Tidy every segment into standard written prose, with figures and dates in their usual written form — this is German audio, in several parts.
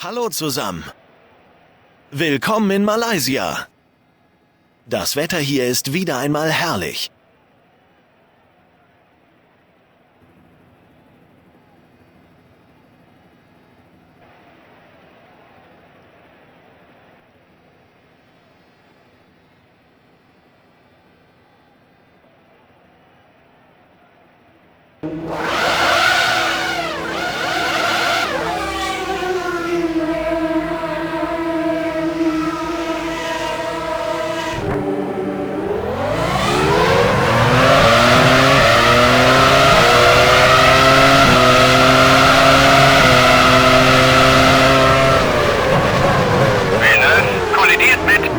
Hallo zusammen. Willkommen in Malaysia. Das Wetter hier ist wieder einmal herrlich.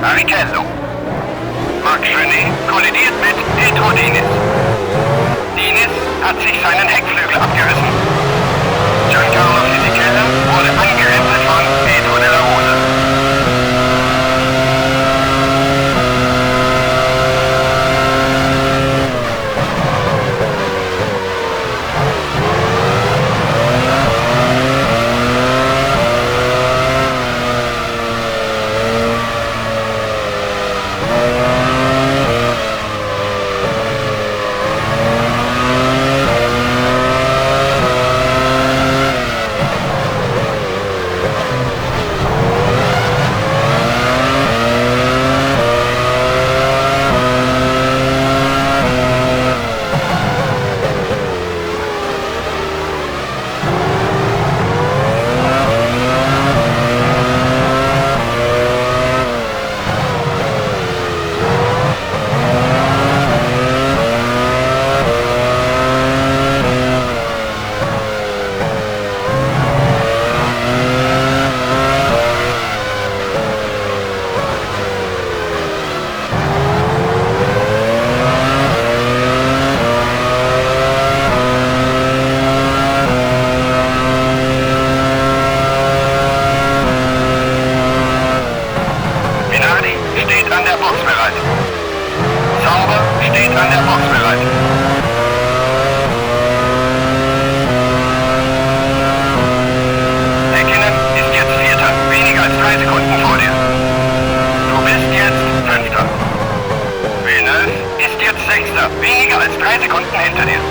Barrichello. Mark Schöning kollidiert mit Petro Diniz. Diniz hat sich seinen Heckflügel abgerissen. Giancarlo Fisichella wurde angerempelt von Pedro de la Rosa. Sauber steht an der Box bereit. Häkkinen ist jetzt Vierter, weniger als 3 Sekunden vor dir. Du bist jetzt Fünfter. Villeneuve ist jetzt Sechster, weniger als 3 Sekunden hinter dir.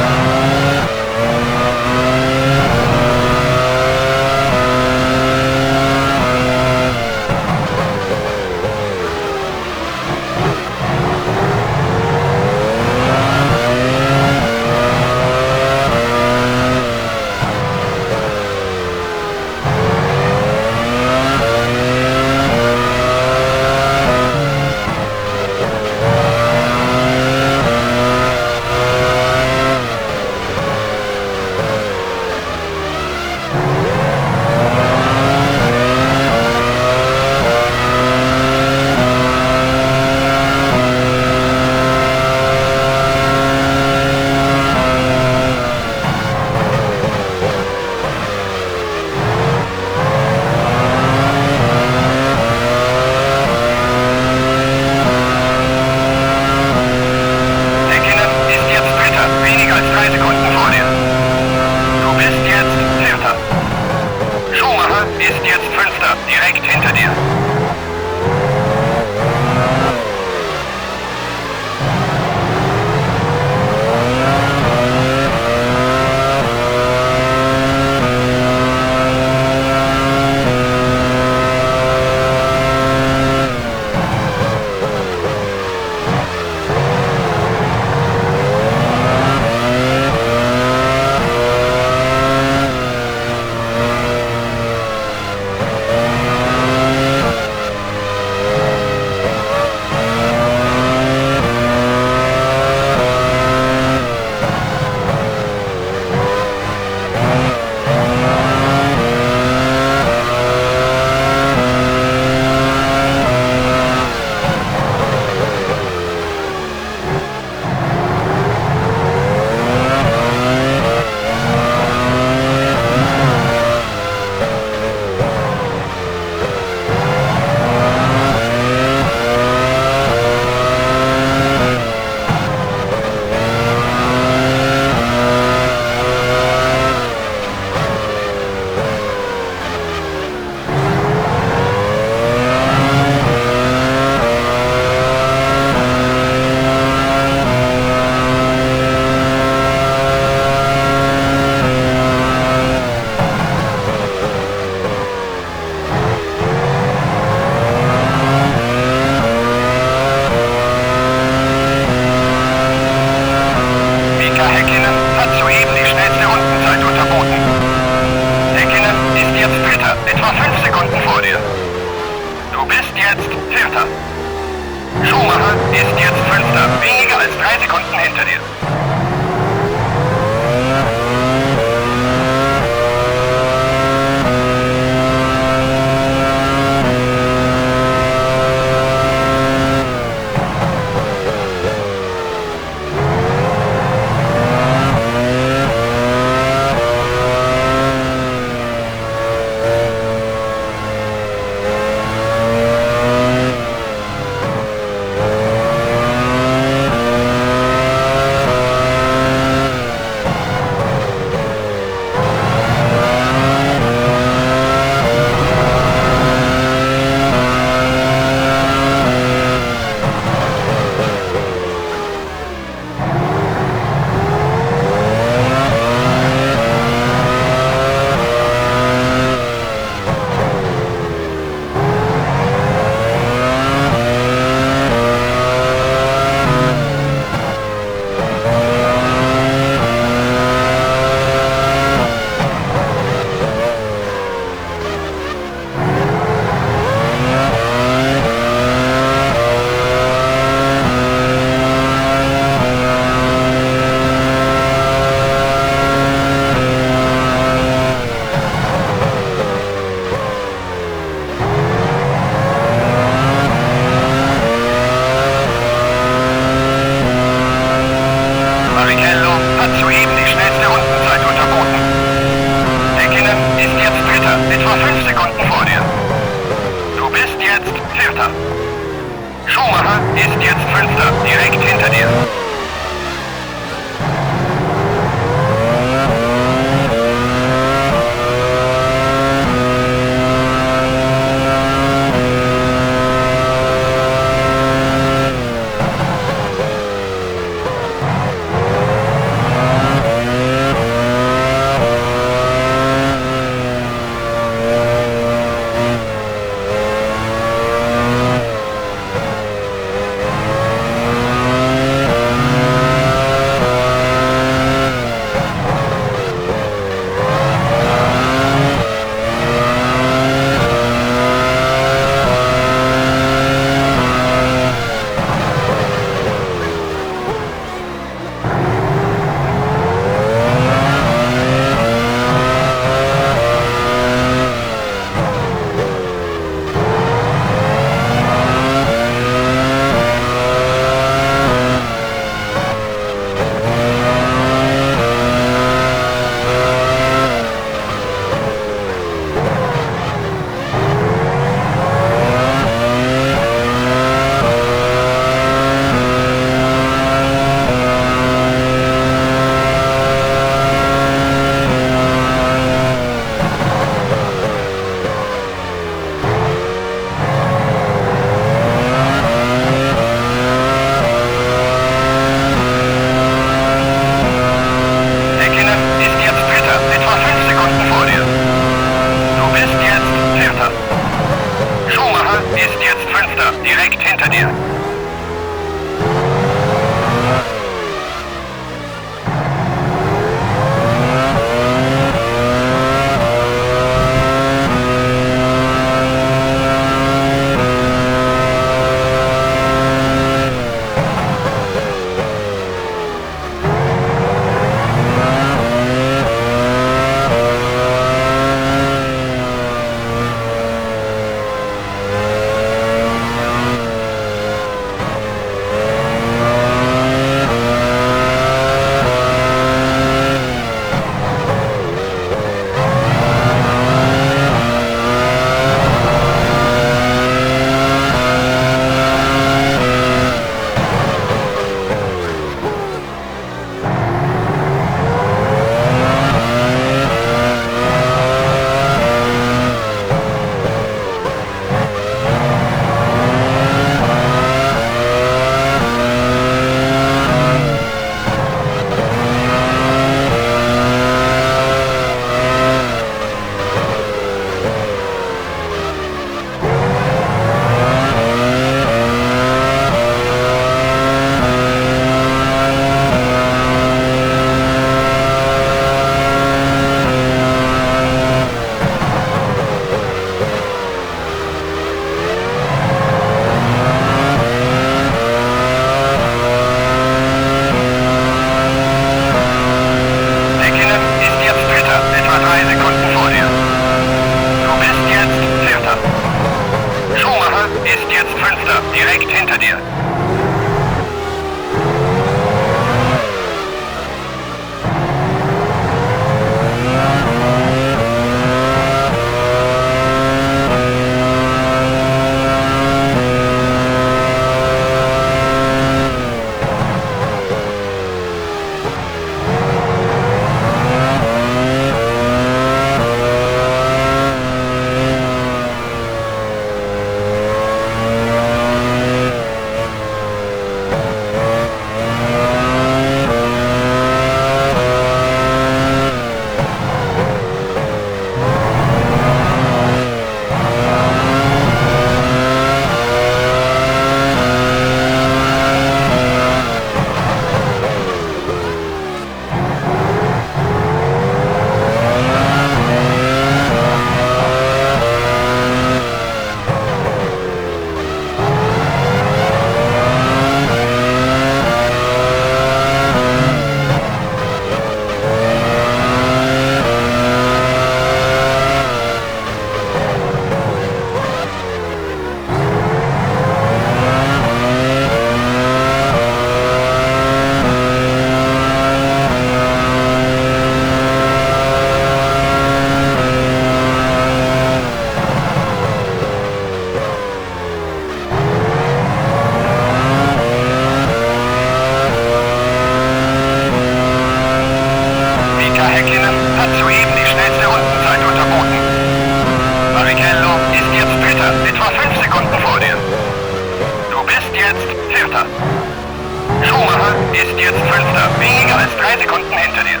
ist jetzt Fünfter. Weniger als 3 Sekunden hinter dir.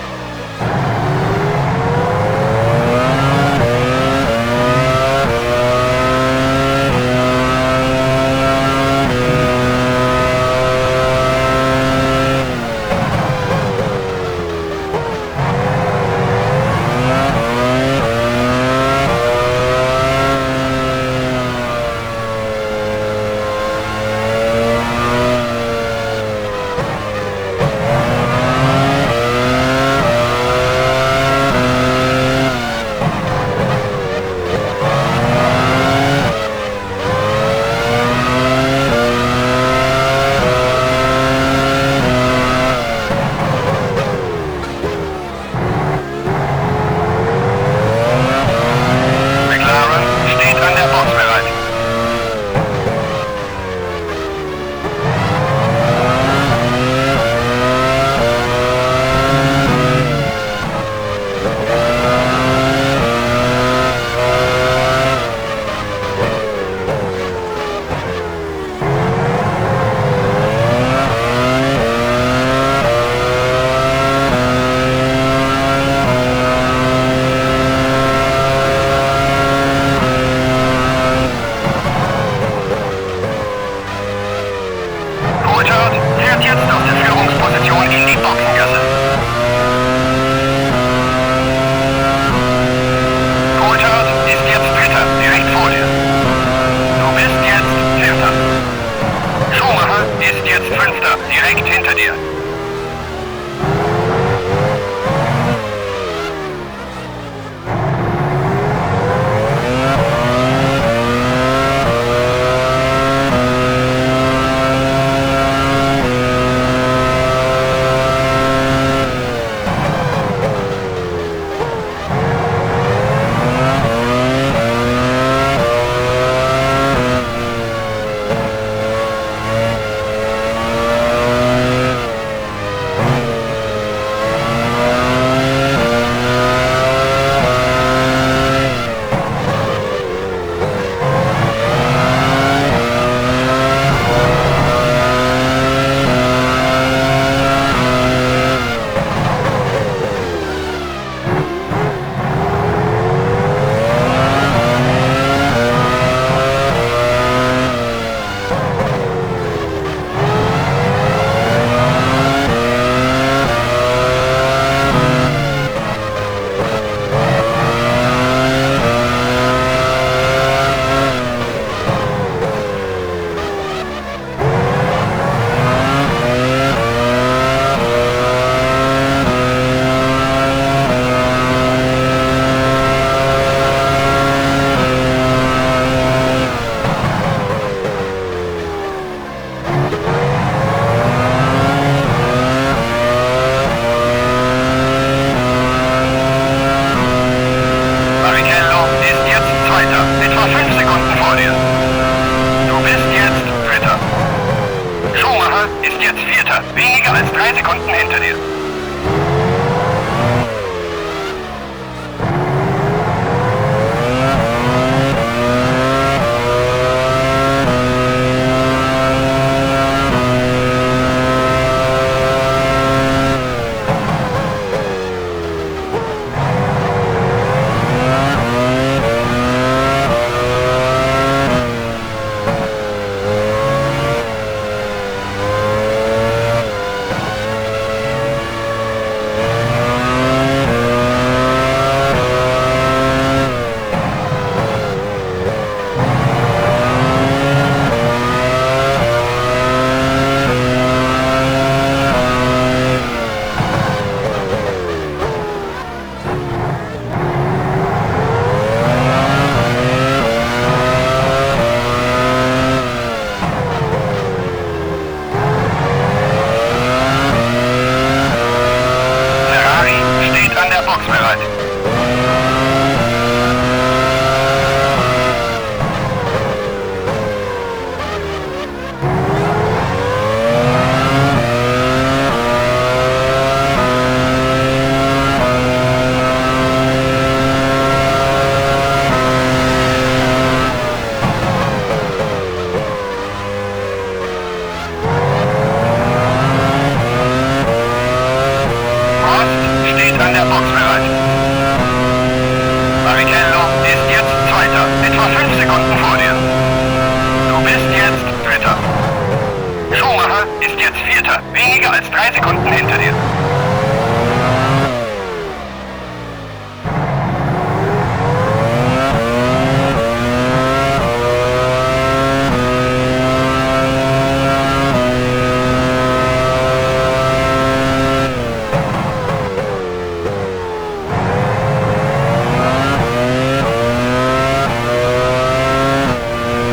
Sekunden hinter dir.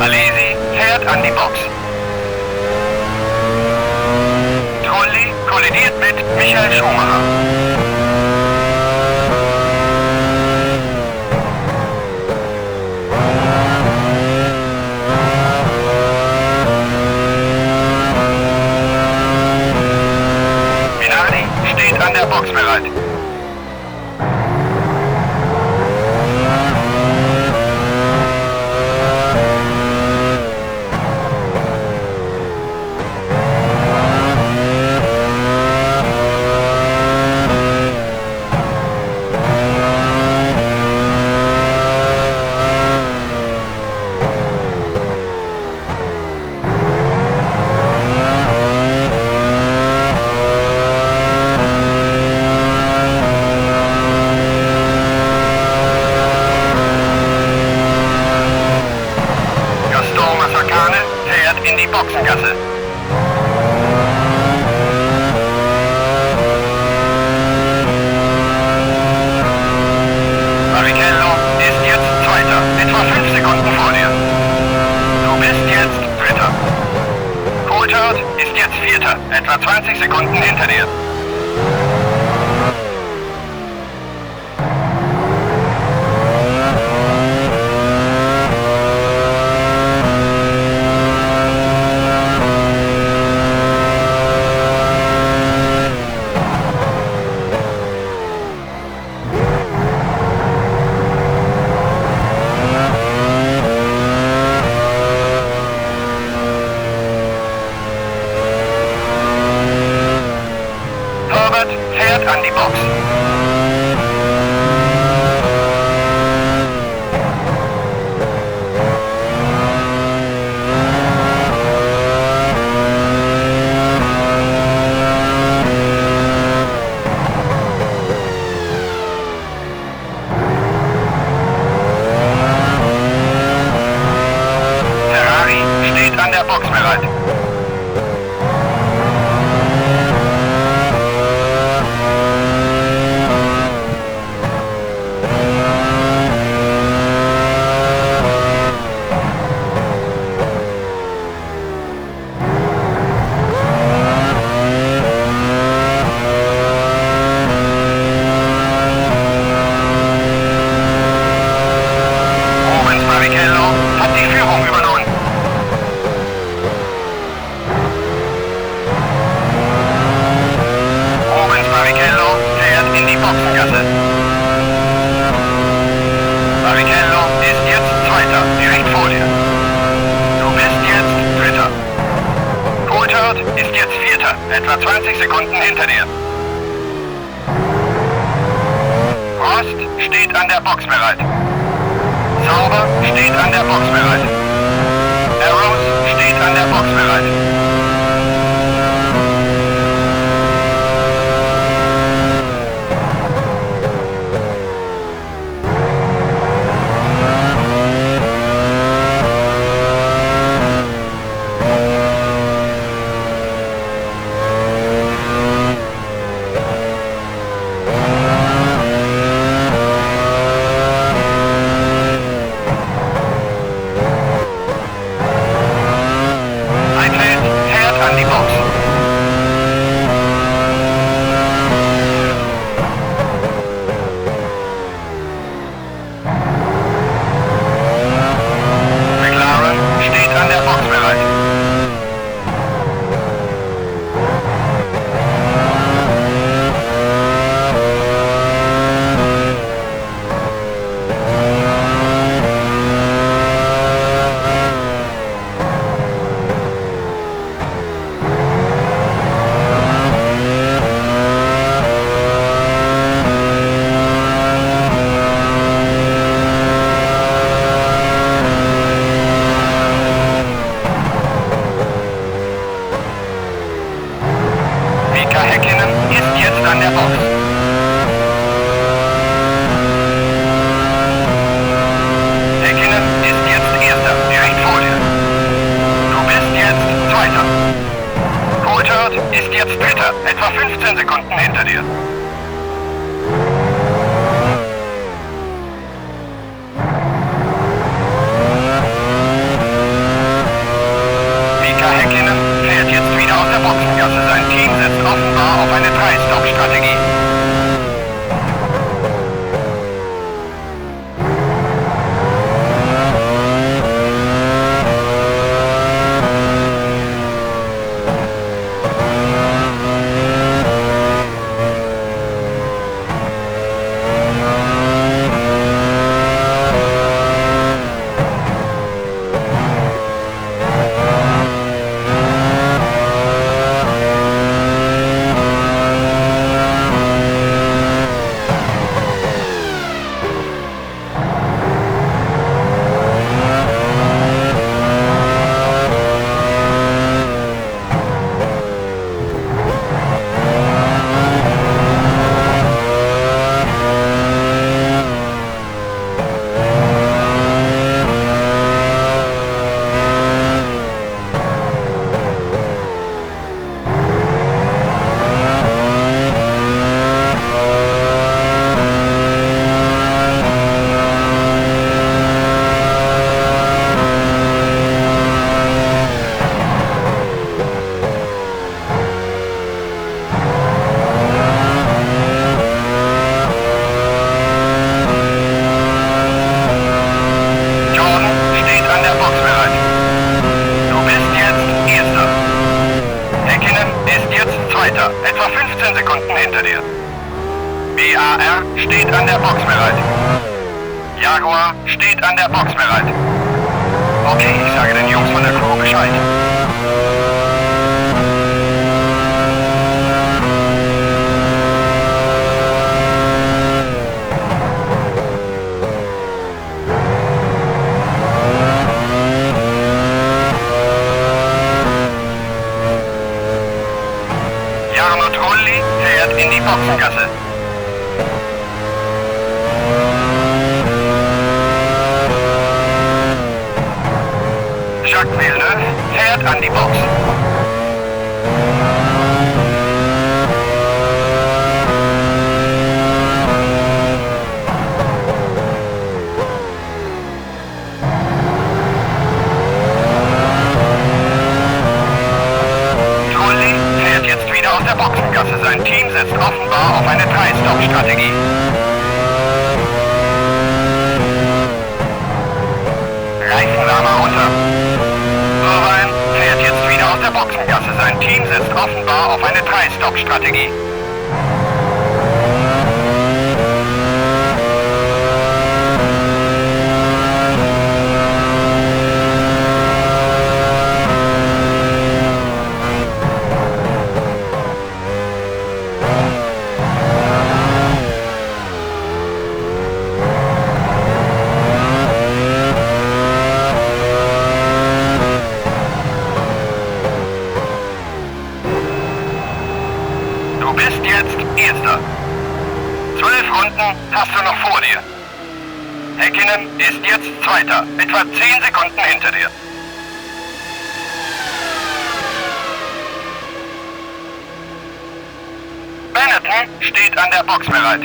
Alesi fährt an die Box. Trulli kollidiert mit Michael Schumacher. Minardi steht an der Box bereit. Gaston Massacane fährt in die Boxengasse. Barrichello ist jetzt Zweiter, etwa 5 Sekunden vor dir. Du bist jetzt Dritter. Coulthard ist jetzt Vierter, etwa 20 Sekunden hinter dir. Herbert fährt an die Box. Ferrari steht an der Box bereit. Rubens Barrichello hat die Führung übernommen. Rubens Barrichello fährt in die Boxengasse. Barrichello ist jetzt Zweiter, direkt vor dir. Du bist jetzt Dritter. Coulthard ist jetzt Vierter, etwa 20 Sekunden hinter dir. Rost steht an der Box bereit. Sauber steht an der Box bereit. Arrows steht an der Box bereit. Einfeld Mika Häkkinen ist jetzt an der Box. Häkkinen ist jetzt Erster, direkt vor dir. Du bist jetzt Zweiter. Coulthard ist jetzt Dritter, etwa 15 Sekunden hinter dir. Mika Häkkinen fährt jetzt wieder aus der Boxengasse. Sein Team setzt offenbar auf eine 3-Stop-Strategie. Etwa 15 Sekunden hinter dir. BAR steht an der Box bereit. Jaguar steht an der Box bereit. Okay, ich sage den Jungs von der Crew Bescheid. Jarno Trulli fährt in die Boxengasse. Jacques Villeneuve fährt an die Box. Trulli fährt jetzt wieder aus der Boxengasse. Sein Team setzt offenbar auf eine 3-Stop-Strategie. Reifenwärmer runter. Irvine fährt jetzt wieder aus der Boxengasse. Sein Team setzt offenbar auf eine 3-Stop-Strategie. Du bist jetzt Erster. 12 Runden hast du noch vor dir. Häkkinen ist jetzt Zweiter, etwa 10 Sekunden hinter dir. Benetton steht an der Box bereit.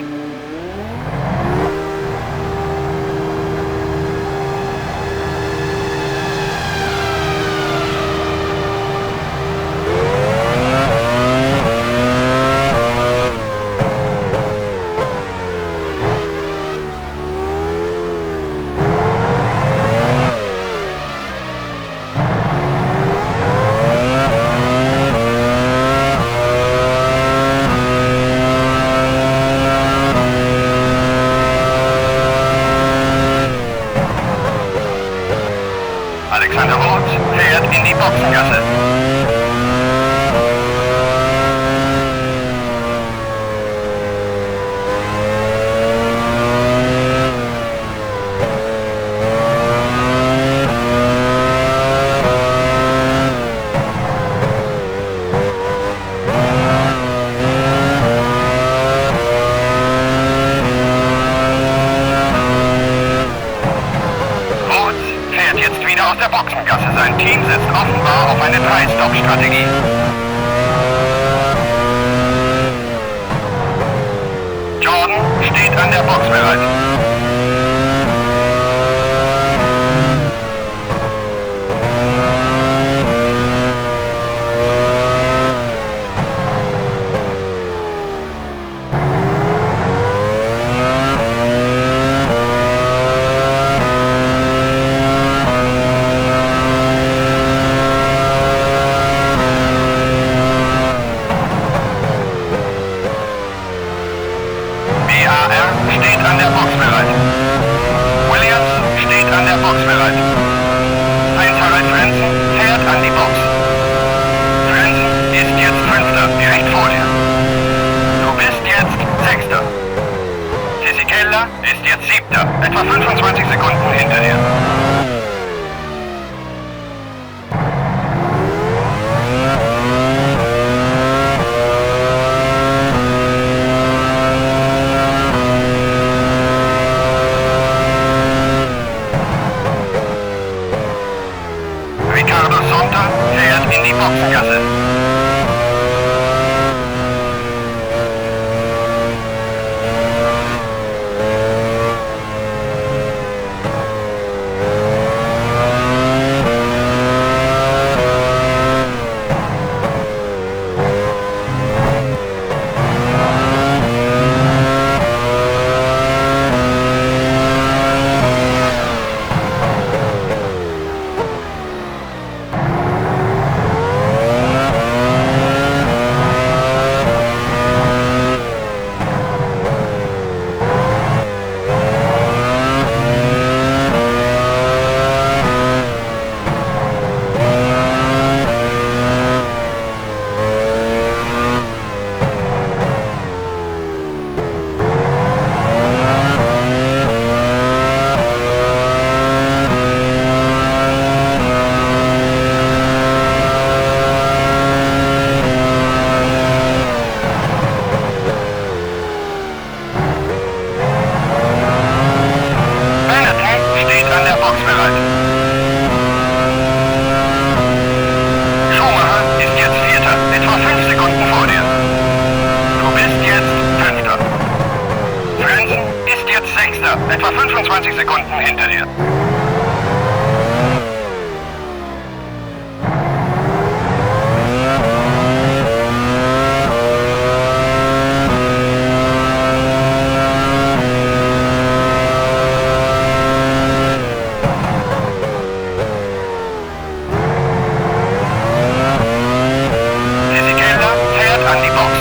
Box bereit. BAR steht an der Box bereit. Williams steht an der Box bereit. 1 Harald Frenzen fährt an die Box. Frenzen ist jetzt Fünfter, direkt vor dir. Du bist jetzt Sechster. Fisichella ist jetzt Siebter, etwa 25 Sekunden hinter dir. Ricardo Sonta fährt in die Boxengasse. Etwa 25 Sekunden hinter dir. Fisichella fährt an die Box.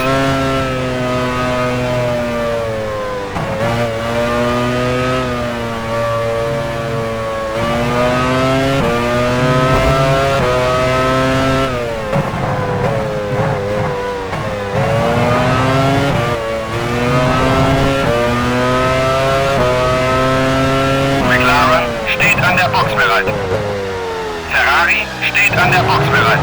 An der Box bereit. Ferrari steht an der Box bereit.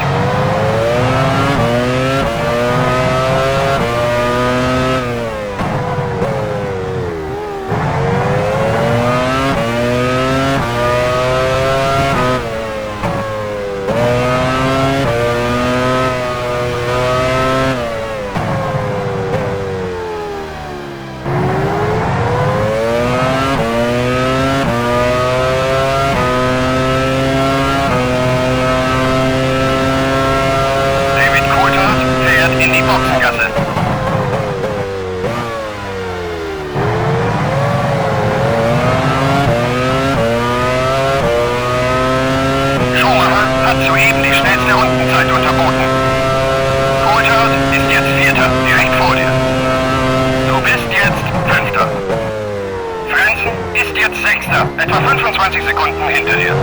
Boxengasse. Schumacher hat soeben die schnellste Rundenzeit unterboten. Coulthard ist jetzt Vierter, direkt vor dir. Du bist jetzt Fünfter. Frenzen ist jetzt Sechster, etwa 25 Sekunden hinter dir.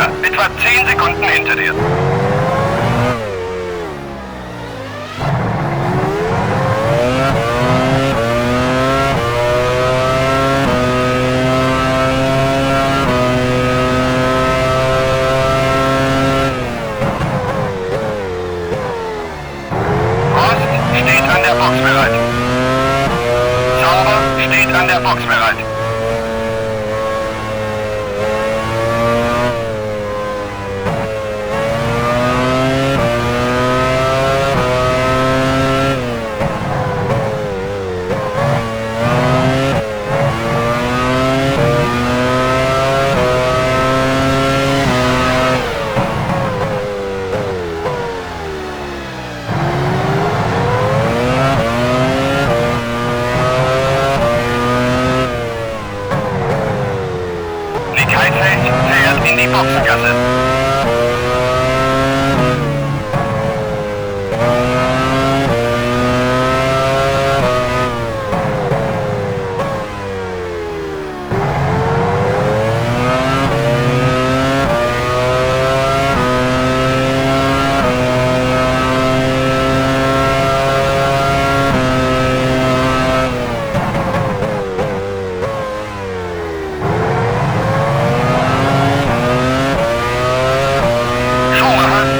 Zweiter, etwa 10 Sekunden hinter dir. Steht an der Box bereit. Sauber, steht an der Box bereit. In die Boxengasse.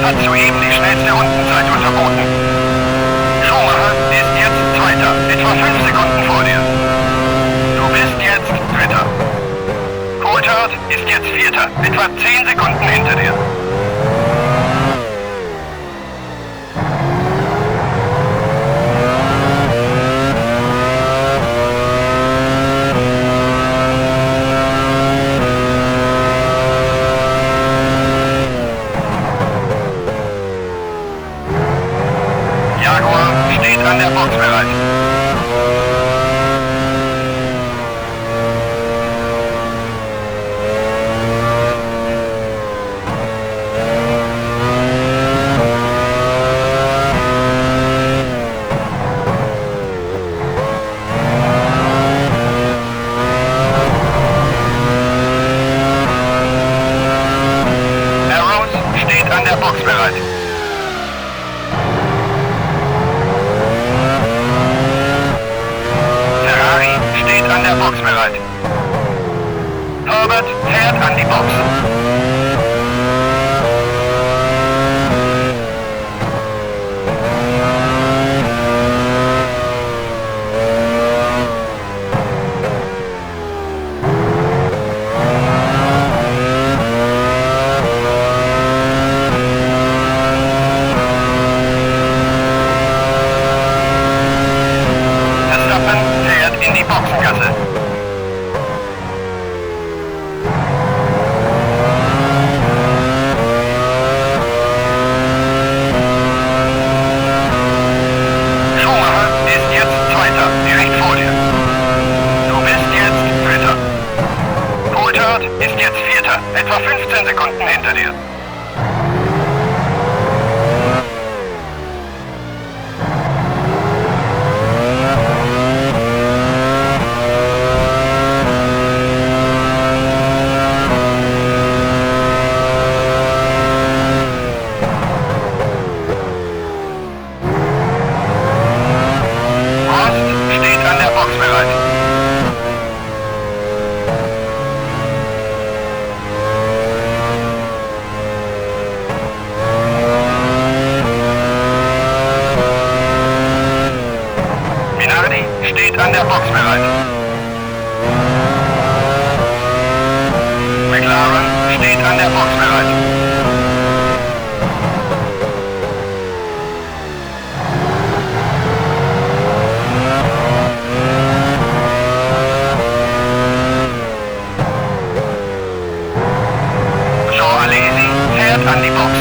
Hat soeben die schnellste Rundenzeit unterboten. Schumacher ist jetzt Zweiter, etwa 5 Sekunden vor dir. Du bist jetzt Dritter. Coulthard ist jetzt Vierter, etwa 10 Sekunden hinter dir. Steht an der Box bereit. Arrows steht an der Box bereit. Steht an der Box bereit. Herbert fährt an die Box. Verstappen fährt in die Boxengasse. Schumacher ist jetzt Zweiter, direkt vor dir. Du bist jetzt Dritter. Coulthard ist jetzt Vierter, etwa 15 Sekunden hinter dir. Steht an der Box bereit. Minardi steht an der Box bereit. McLaren steht an der Box bereit. Fährt an die Box.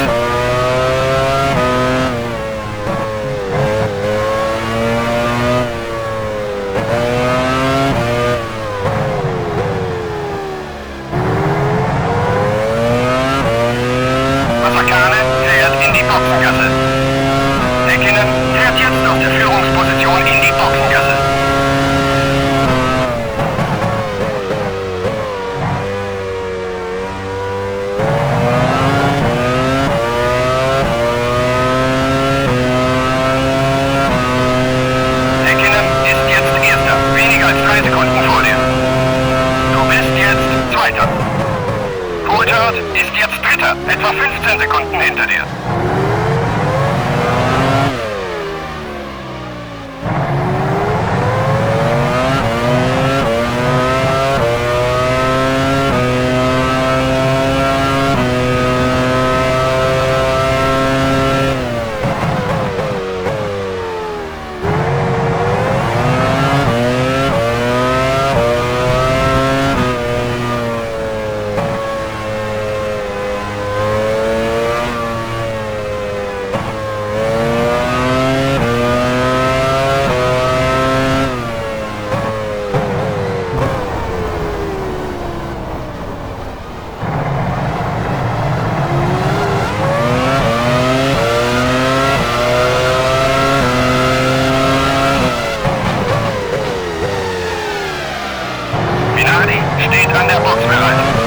Sekunden vor dir. Du bist jetzt Zweiter. Coulthard ist jetzt Dritter, etwa 15 Sekunden hinter dir. Minardi steht an der Box bereit.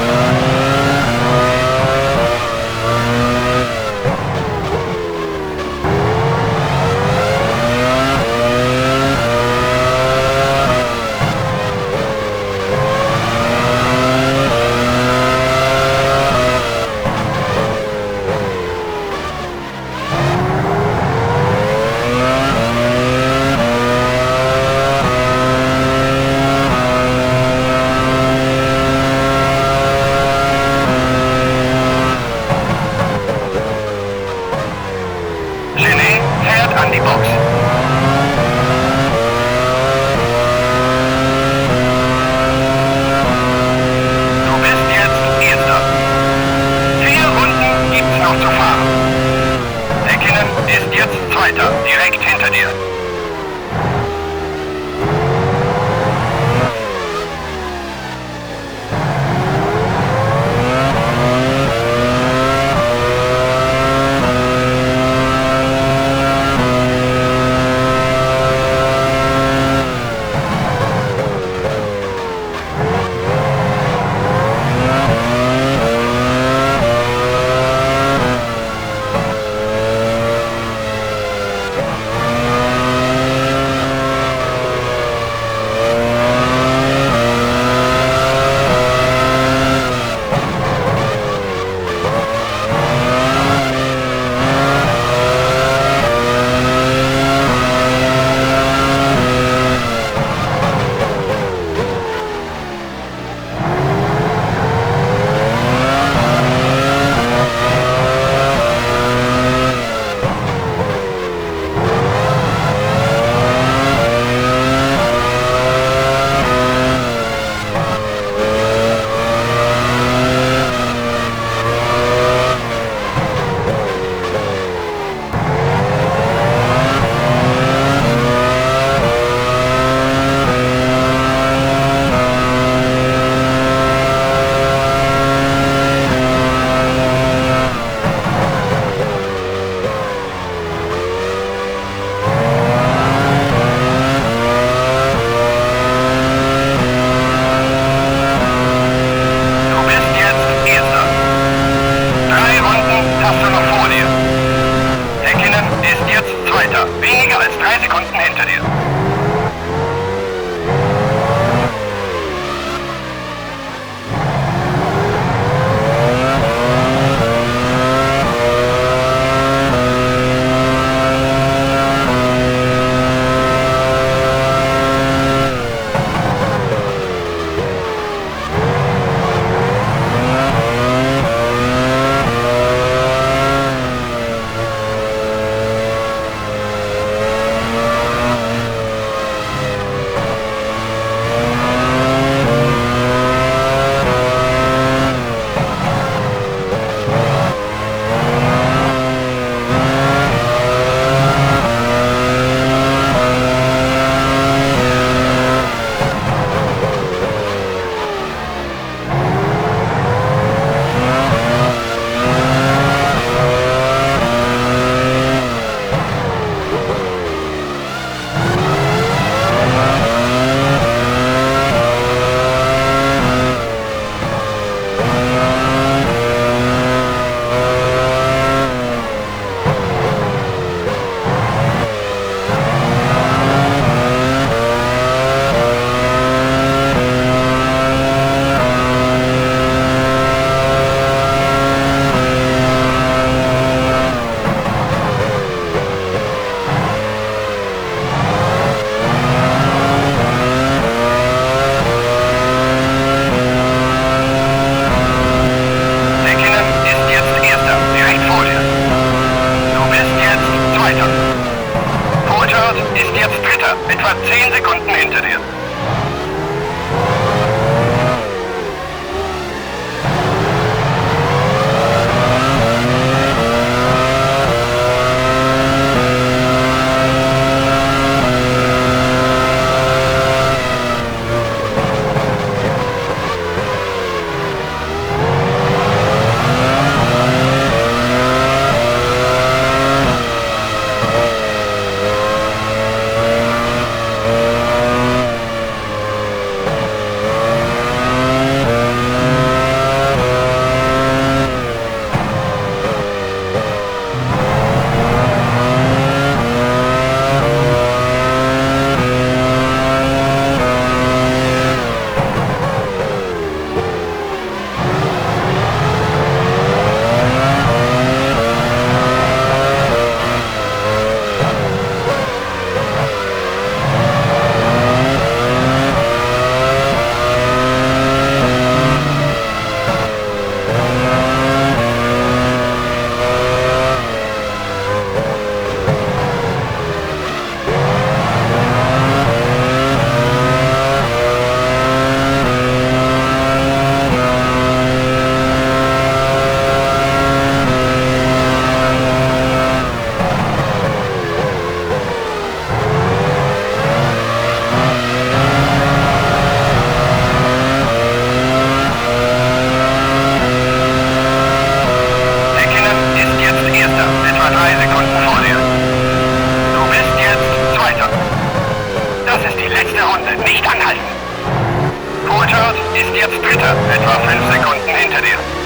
ist jetzt Dritter, etwa 5 Sekunden hinter dir.